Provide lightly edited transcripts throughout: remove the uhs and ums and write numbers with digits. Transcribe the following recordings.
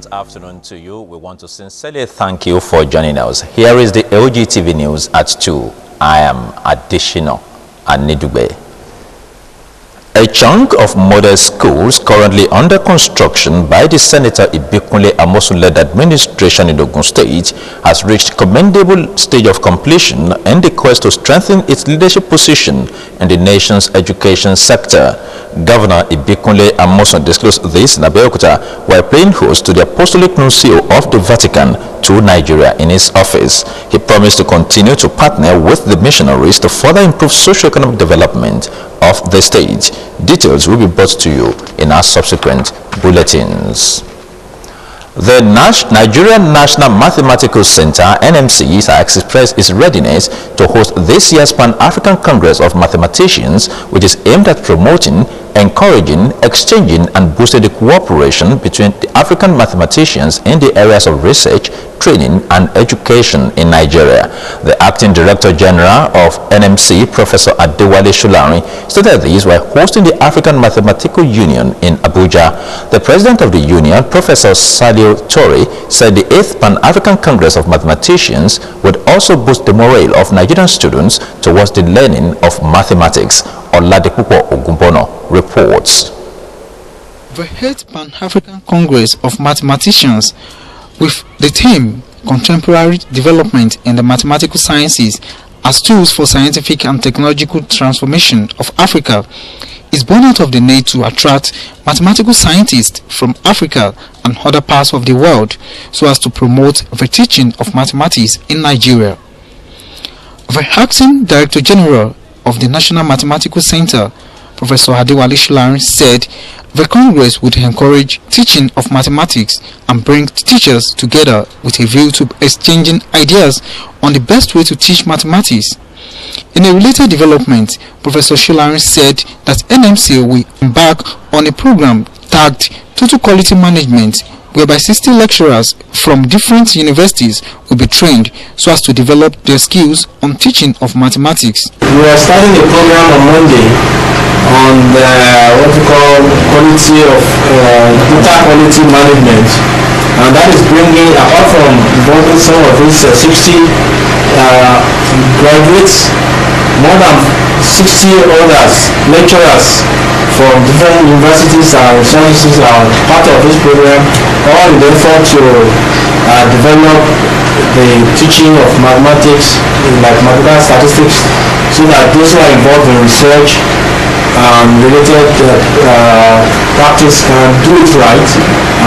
pleasant afternoon to you. We want to sincerely thank you for joining us. Here is the Ogtv news at 2. I am Adishino Anidugbe. A chunk of model schools currently under construction by the Senator Ibikunle Amosun-led administration in Ogun State has reached commendable stage of completion in the quest to strengthen its leadership position in the nation's education sector. Governor Ibikunle Amosun disclosed this in Abeokuta while playing host to the Apostolic Nuncio of the Vatican to Nigeria in his office. He promised to continue to partner with the missionaries to further improve socio-economic development of the state. Details will be brought to you in our subsequent bulletins. The Nigerian National Mathematical Center, NMC, has expressed its readiness to host this year's Pan-African Congress of Mathematicians, which is aimed at promoting, encouraging, exchanging, and boosting the cooperation between the African mathematicians in the areas of research, training, and education in Nigeria. The Acting Director General of NMC, Professor Adewale Shulari, stated this while hosting the African Mathematical Union in Abuja. The President of the Union, Professor Sadio Tori, said the 8th Pan-African Congress of Mathematicians would also boost the morale of Nigerian students towards the learning of mathematics. Oladipupo Ogumbono reports. The 8th Pan-African Congress of Mathematicians, with the theme Contemporary Development in the Mathematical Sciences as Tools for Scientific and Technological Transformation of Africa, is born out of the need to attract mathematical scientists from Africa and other parts of the world so as to promote the teaching of mathematics in Nigeria. The Acting Director General of the National Mathematical Center, Professor Adewale Shulari, said the Congress would encourage teaching of mathematics and bring teachers together with a view to exchanging ideas on the best way to teach mathematics. In a related development, Professor Shulari said that NMC will embark on a program tagged Total Quality Management, whereby 60 lecturers from different universities will be trained so as to develop their skills on teaching of mathematics. We are starting a program on Monday on what we call quality of data quality management, and that is bringing, apart from involving some of these 60 graduates, more than 60 others, lecturers from different universities and sciences are part of this program, all in the effort to develop the teaching of mathematics, like mathematical statistics, so that those who are involved in research related practice can do it right,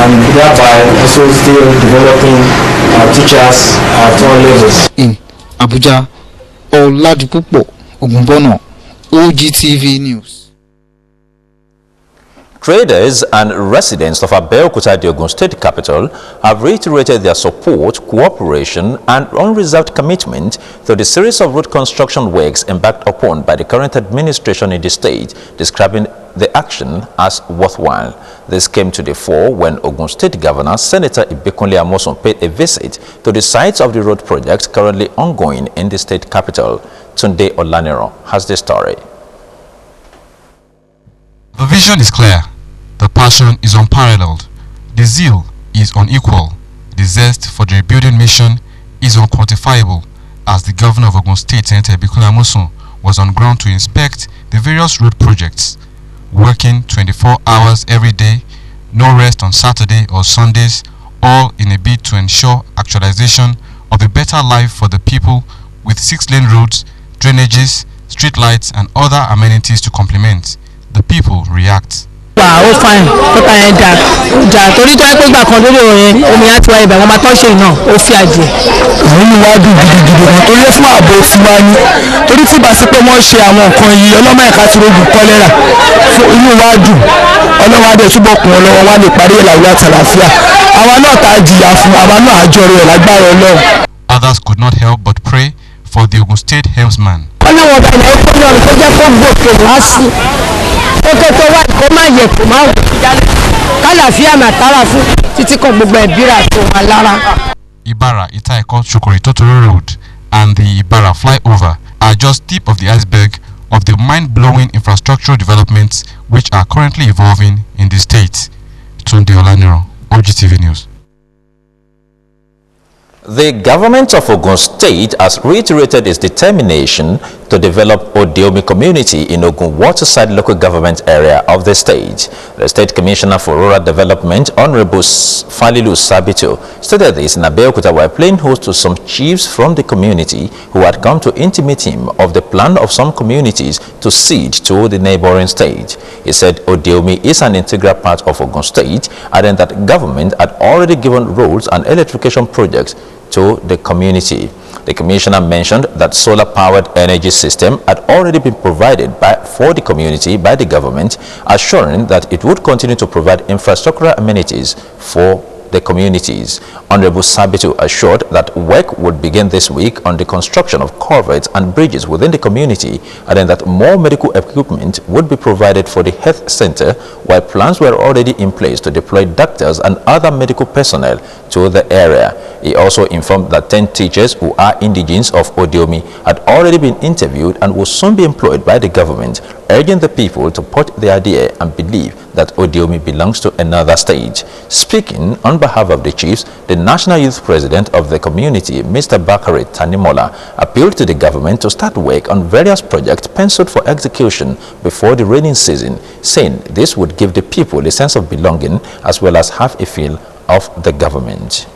and thereby also still developing teachers at all levels. In Abuja, Oladipupo Ogumbono, Ogtv News. Traders and residents of Abeokuta, the Ogun State capital, have reiterated their support, cooperation, and unreserved commitment to the series of road construction works embarked upon by the current administration in the state, describing the action as worthwhile. This came to the fore when Ogun State Governor Senator Ibikunle Amosun paid a visit to the sites of the road projects currently ongoing in the state capital. Tunde Olanero has the story. The vision is clear, the passion is unparalleled, the zeal is unequal, the zest for the rebuilding mission is unquantifiable, as the governor of Ogun State, Senator Ibikunle Amosun, was on ground to inspect the various road projects, working 24 hours every day, no rest on Saturday or Sundays, all in a bid to ensure actualization of a better life for the people, with 6-lane roads, drainages, street lights, and other amenities to complement. The people react. Ó fine, ó ta yẹn dà torí tó yẹ pé gbà kan lórí òyìn omi àti wáyé ibẹ̀ wọ́n máa tọ́ ṣe iná ó fi àjẹ́. Inú wa dùn gidigidi kan torí fún ààbò tiwa ni torí tí bá sí pé wọ́n ṣe àwọn nǹkan yìí ọlọ́mọ ẹ̀ka tí rogun kọ́lẹ́rà fún inú wa dùn ọlọ́wọ́ adé túbọ̀ kún ọlọ́wọ́ wa lè parí ìlàwọ́ àtàlàfíà àwa náà tá a jìyà fún àwa náà àjọrò ẹ̀ lágbára Ọlọ́run. Others could not help but pray for the Ogun State helmsman. Ọlọ́wọ́ ọba ilẹ̀ ẹ̀kọ́ náà tó jẹ́ kó gbòkè wá sí ókè tó wá kó má yẹ kó má wò jálẹ̀ kálàfíà màtàrà fún títí kan gbogbo ẹ̀bíra tó wà lára. Ibara, Ita-Eko, Chukuri Totoro Road and the Ibara flyover are just tip of the iceberg of the mind-blowing infrastructural developments which are currently evolving in the state. Tunde Olaniro, Ogtv News. The government of Ogun State has reiterated its determination to develop Odiomi community in Ogun Waterside local government area of the state. The State Commissioner for Rural Development, Honorable Falilu Sabito, stated this in Abeokuta while playing host to some chiefs from the community who had come to intimate him of the plan of some communities to cede to the neighboring state. He said Odiomi is an integral part of Ogun State, adding that government had already given roads and electrification projects to the community. The commissioner mentioned that solar-powered energy system had already been provided for the community by the government, assuring that it would continue to provide infrastructural amenities for the communities. Honorable Sabitu assured that work would begin this week on the construction of culverts and bridges within the community, and that more medical equipment would be provided for the health center, while plans were already in place to deploy doctors and other medical personnel to the area. He also informed that 10 teachers who are indigenes of Odiomi had already been interviewed and will soon be employed by the government, urging the people to put the idea and believe that Odiomi belongs to another state. Speaking on behalf of the chiefs, the National Youth President of the community, Mr. Bakari Tanimola, appealed to the government to start work on various projects penciled for execution before the rainy season, saying this would give the people a sense of belonging as well as have a feel of the government.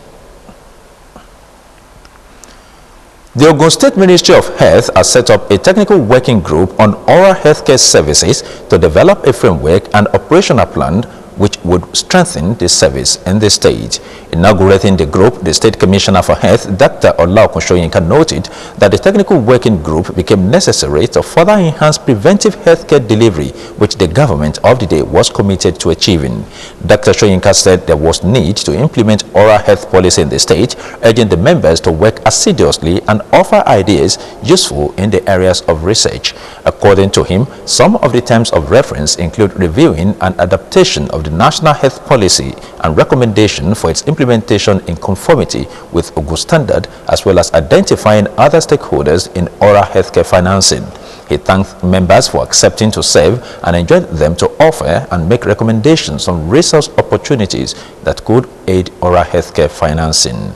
The Ogun State Ministry of Health has set up a technical working group on oral healthcare services to develop a framework and operational plan which would strengthen the service in the state. Inaugurating the group, the State Commissioner for Health, Dr. Olaokunshoyinka, noted that the technical working group became necessary to further enhance preventive healthcare delivery, which the government of the day was committed to achieving. Dr. Shoyinka said there was need to implement oral health policy in the state, urging the members to work assiduously and offer ideas useful in the areas of research. According to him, some of the terms of reference include reviewing and adaptation of the National Health Policy and recommendation for its implementation in conformity with Ogun Standard, as well as identifying other stakeholders in oral healthcare financing. He thanked members for accepting to serve and enjoined them to offer and make recommendations on resource opportunities that could aid oral healthcare financing.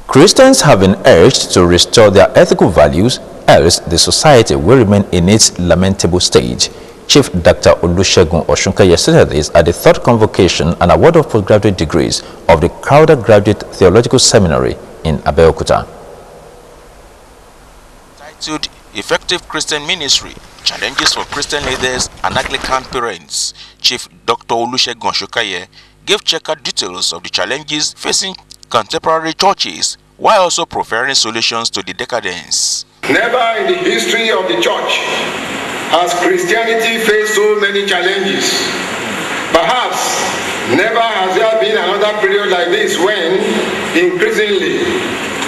Christians have been urged to restore their ethical values, else the society will remain in its lamentable state. Chief Dr. Olusegun Osunkaye stated this at the third convocation and award of postgraduate degrees of the Crowder Graduate Theological Seminary in Abeokuta. Titled Effective Christian Ministry, Challenges for Christian Leaders and Anglican Parents, Chief Dr. Olusegun Osunkaye gave checkered details of the challenges facing contemporary churches while also proffering solutions to the decadence. Never in the history of the church has Christianity faced so many challenges. Perhaps never has there been another period like this when, increasingly,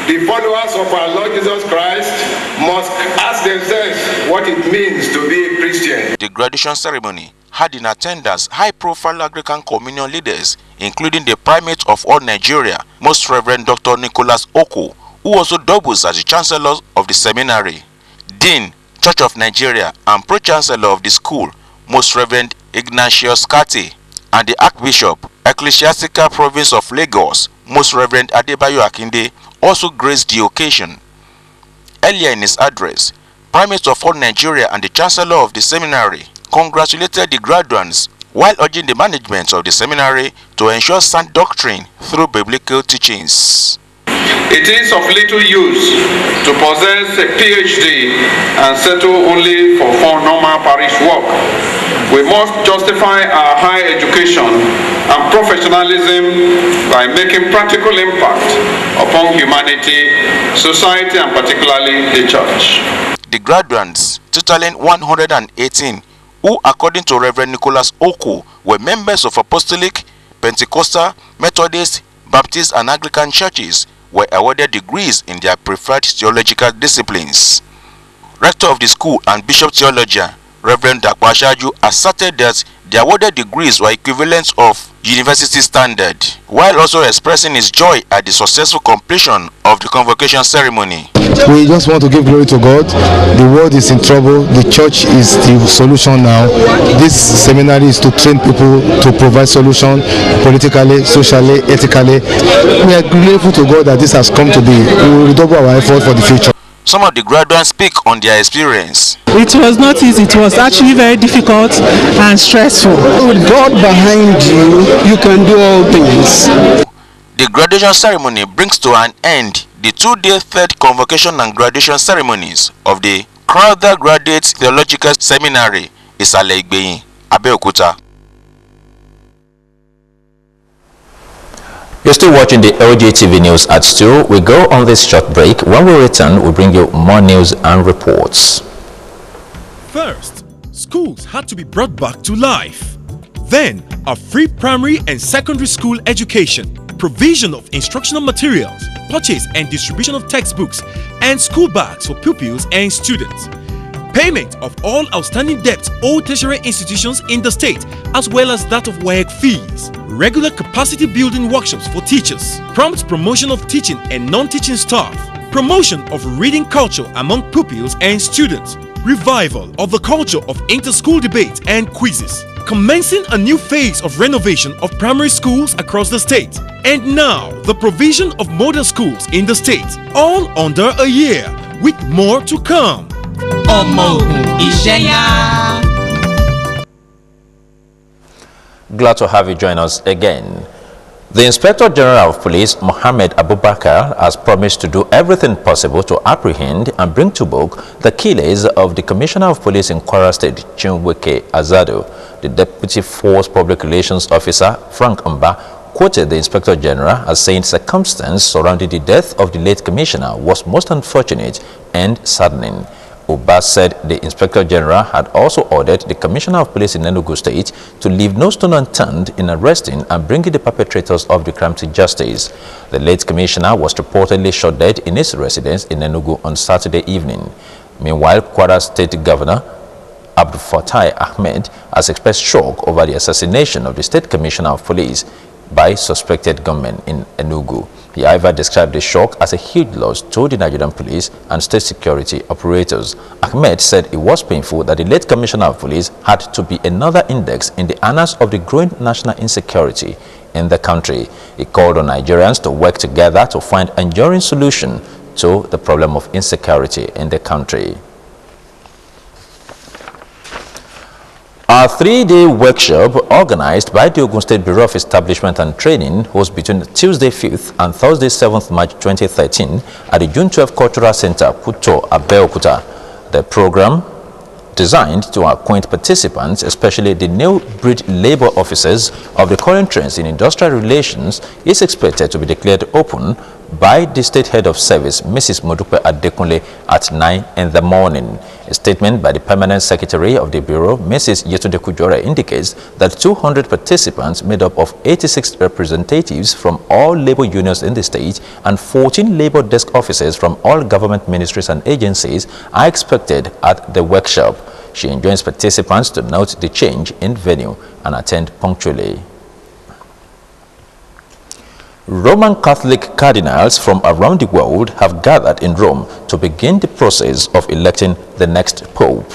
the followers of our Lord Jesus Christ must ask themselves what it means to be a Christian. The graduation ceremony had in attendance high-profile Anglican communion leaders, including the Primate of all Nigeria, Most Reverend Dr. Nicholas Oko, who also doubles as the Chancellor of the seminary, Dean, Church of Nigeria, and Pro-Chancellor of the school, Most Reverend Ignatius Kati, and the Archbishop, Ecclesiastical Province of Lagos, Most Reverend Adebayo Akinde, also graced the occasion. Earlier in his address, Primate of all Nigeria and the Chancellor of the seminary congratulated the graduates while urging the management of the seminary to ensure sound doctrine through biblical teachings. It is of little use to possess a PhD and settle only for normal parish work. We must justify our higher education and professionalism by making practical impact upon humanity, society, and particularly the church. The graduates, totaling 118, who according to Reverend Nicholas Oko were members of Apostolic, Pentecostal, Methodist, Baptist, and Anglican churches, were awarded degrees in their preferred theological disciplines. Rector of the school and Bishop Theologian, Reverend Dakpashaju asserted that the awarded degrees were equivalent of university standard, while also expressing his joy at the successful completion of the convocation ceremony. We just want to give glory to God. The world is in trouble. The church is the solution now. This seminary is to train people to provide solution politically, socially, ethically. We are grateful to God that this has come to be. We will redouble our effort for the future. Some of the graduates speak on their experience. It was not easy. It was actually very difficult and stressful. With God behind you, you can do all things. The graduation ceremony brings to an end the 2-day third convocation and graduation ceremonies of the Crowther Graduate Theological Seminary, Isale Igbeyin, Abeokuta. You're still watching the Ogtv News at 2. We go on this short break. When we return, we'll bring you more news and reports. First, schools had to be brought back to life. Then, a free primary and secondary school education, provision of instructional materials, purchase and distribution of textbooks and school bags for pupils and students. Payment of all outstanding debts owed tertiary institutions in the state, as well as that of WAEC fees. Regular capacity building workshops for teachers. Prompt promotion of teaching and non-teaching staff. Promotion of reading culture among pupils and students. Revival of the culture of inter-school debate and quizzes. Commencing a new phase of renovation of primary schools across the state. And now, the provision of model schools in the state. All under a year, with more to come. Glad to have you join us again. The Inspector General of Police, Mohammed Abubakar, has promised to do everything possible to apprehend and bring to book the killers of the Commissioner of Police in Kwara State, Chinwike Azado. The Deputy Force Public Relations Officer, Frank Mba, quoted the Inspector General as saying circumstance surrounding the death of the late Commissioner was most unfortunate and saddening. Uba said the Inspector General had also ordered the Commissioner of Police in Enugu State to leave no stone unturned in arresting and bringing the perpetrators of the crime to justice. The late Commissioner was reportedly shot dead in his residence in Enugu on Saturday evening. Meanwhile, Kwara State Governor Abdul Fattah Ahmed has expressed shock over the assassination of the State Commissioner of Police by suspected gunmen in Enugu. He, however, described the shock as a huge loss to the Nigerian police and state security operators. Ahmed said it was painful that the late Commissioner of Police had to be another index in the annals of the growing national insecurity in the country. He called on Nigerians to work together to find an enduring solution to the problem of insecurity in the country. A 3-day workshop organized by the Ogun State Bureau of Establishment and Training was between Tuesday 5th and Thursday 7th March 2013 at the June 12 Cultural Center, Kuto, Abeokuta. The program, designed to acquaint participants, especially the new breed labor officers of the current trends in industrial relations, is expected to be declared open by the State Head of Service, Mrs. Modupe Adekunle, at 9 in the morning. A statement by the Permanent Secretary of the Bureau, Mrs. Yetunde Kujore, indicates that 200 participants made up of 86 representatives from all labor unions in the state and 14 labor desk officers from all government ministries and agencies are expected at the workshop. She enjoins participants to note the change in venue and attend punctually. Roman Catholic cardinals from around the world have gathered in Rome to begin the process of electing the next pope.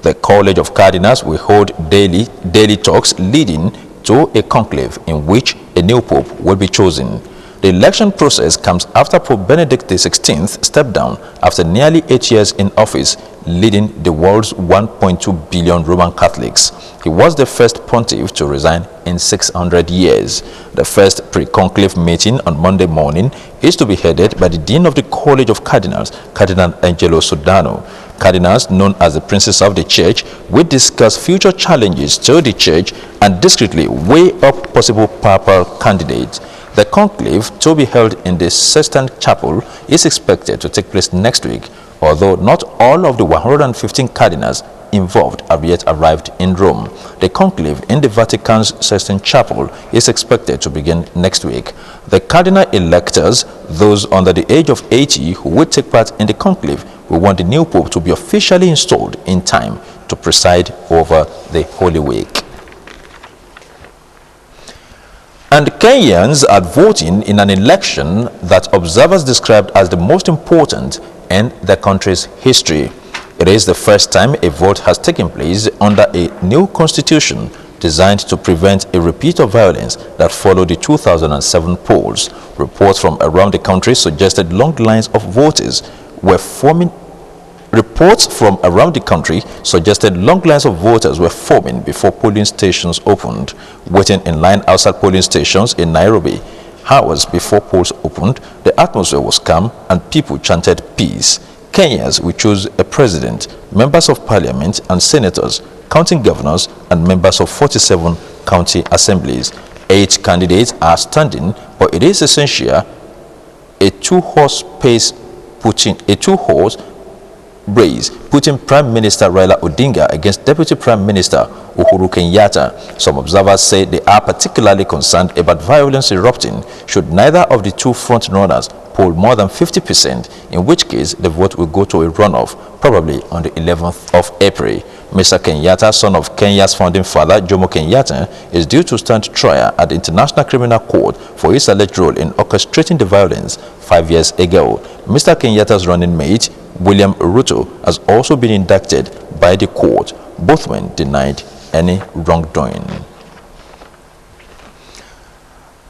The College of Cardinals will hold daily talks leading to a conclave in which a new pope will be chosen. The election process comes after Pope Benedict XVI stepped down after nearly 8 years in office, leading the world's 1.2 billion Roman Catholics. He was the first pontiff to resign in 600 years. The first pre-conclave meeting on Monday morning is to be headed by the Dean of the College of Cardinals, Cardinal Angelo Sodano. Cardinals, known as the Princes of the Church, will discuss future challenges to the Church and discreetly weigh up possible papal candidates. The conclave, to be held in the Sistine Chapel, is expected to take place next week, although not all of the 115 cardinals involved have yet arrived in Rome. The conclave in the Vatican's Sistine Chapel is expected to begin next week. The cardinal electors, those under the age of 80 who will take part in the conclave, will want the new pope to be officially installed in time to preside over the Holy Week. And Kenyans are voting in an election that observers described as the most important in the country's history. It is the first time a vote has taken place under a new constitution designed to prevent a repeat of violence that followed the 2007 polls. Reports from around the country suggested long lines of voters were forming before polling stations opened. Waiting in line outside polling stations in Nairobi hours before polls opened, the atmosphere was calm and people chanted peace. Kenyans will choose a president, members of parliament and senators, county governors and members of 47 county assemblies. 8 candidates are standing, but it is essential a two-horse race putting Prime Minister Raila Odinga against Deputy Prime Minister Uhuru Kenyatta. Some observers say they are particularly concerned about violence erupting should neither of the two front-runners poll more than 50%, in which case the vote will go to a runoff, probably on the 11th of April. Mr. Kenyatta, son of Kenya's founding father, Jomo Kenyatta, is due to stand trial at the International Criminal Court for his alleged role in orchestrating the violence 5 years ago. Mr. Kenyatta's running mate, William Ruto, has also been indicted by the court. Both men denied any wrongdoing.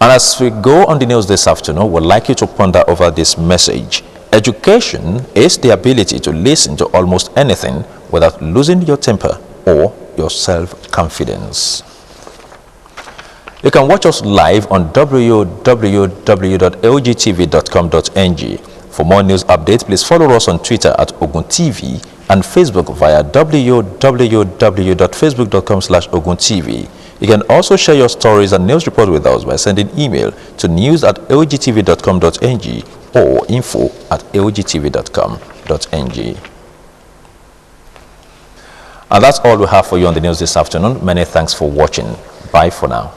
And as we go on the news this afternoon, we'd like you to ponder over this message. Education is the ability to listen to almost anything without losing your temper or your self-confidence. You can watch us live on www.ogtv.com.ng. For more news updates, please follow us on Twitter at Ogtv and Facebook via www.facebook.com/OgunTV. You can also share your stories and news reports with us by sending email to news@ogtv.com.ng or info@ogtv.com.ng. And that's all we have for you on the news this afternoon. Many thanks for watching. Bye for now.